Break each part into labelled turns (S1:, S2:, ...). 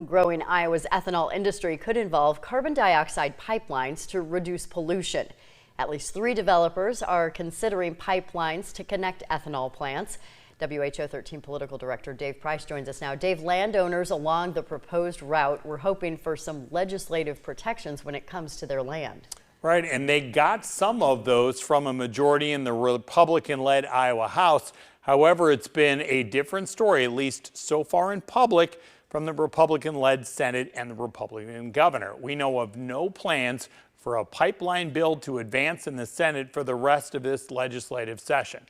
S1: Growing Iowa's ethanol industry could involve carbon dioxide pipelines to reduce pollution. At least 3 developers are considering pipelines to connect ethanol plants. WHO 13 Political Director Dave Price joins us now. Dave, landowners along the proposed route were hoping for some legislative protections when it comes to their land.
S2: Right, and they got some of those from a majority in the Republican-led Iowa House. However, it's been a different story, at least so far in public, from the Republican-led Senate and the Republican governor. We know of no plans for a pipeline bill to advance in the Senate for the rest of this legislative session.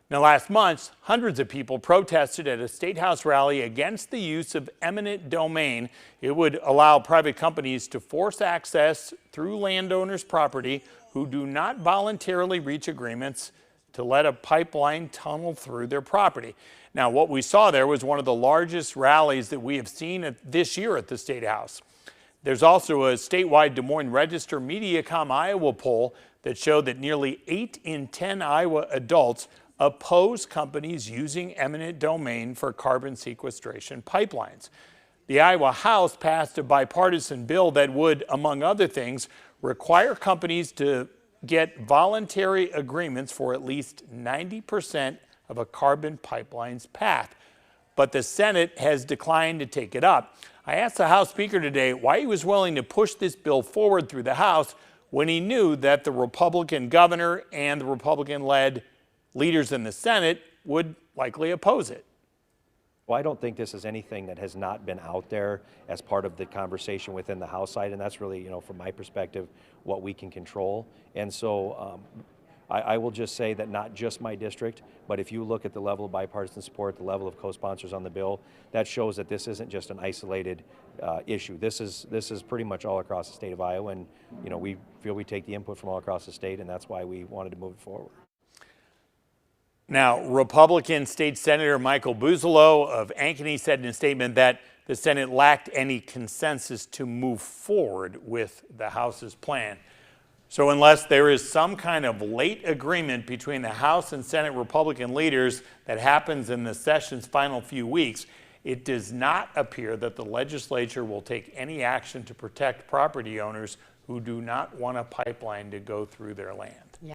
S2: Now, last month, hundreds of people protested at a state house rally against the use of eminent domain. It would allow private companies to force access through landowners' property who do not voluntarily reach agreements to let a pipeline tunnel through their property. Now, what we saw there was one of the largest rallies that we have seen this year at the State House. There's also a statewide Des Moines Register Mediacom Iowa poll that showed that nearly 8 in 10 Iowa adults oppose companies using eminent domain for carbon sequestration pipelines. The Iowa House passed a bipartisan bill that would, among other things, require companies to get voluntary agreements for at least 90% of a carbon pipeline's path. But the Senate has declined to take it up. I asked the House Speaker today why he was willing to push this bill forward through the House when he knew that the Republican governor and the Republican-led leaders in the Senate would likely oppose it.
S3: Well, I don't think this is anything that has not been out there as part of the conversation within the House side, and that's really, from my perspective, what we can control. And so I will just say that not just my district, but if you look at the level of bipartisan support, the level of co-sponsors on the bill, that shows that this isn't just an isolated issue. This is pretty much all across the state of Iowa, and we feel we take the input from all across the state, and that's why we wanted to move it forward.
S2: Now, Republican State Senator Michael Bousselot of Ankeny said in a statement that the Senate lacked any consensus to move forward with the House's plan. So unless there is some kind of late agreement between the House and Senate Republican leaders that happens in the session's final few weeks, it does not appear that the legislature will take any action to protect property owners who do not want a pipeline to go through their land.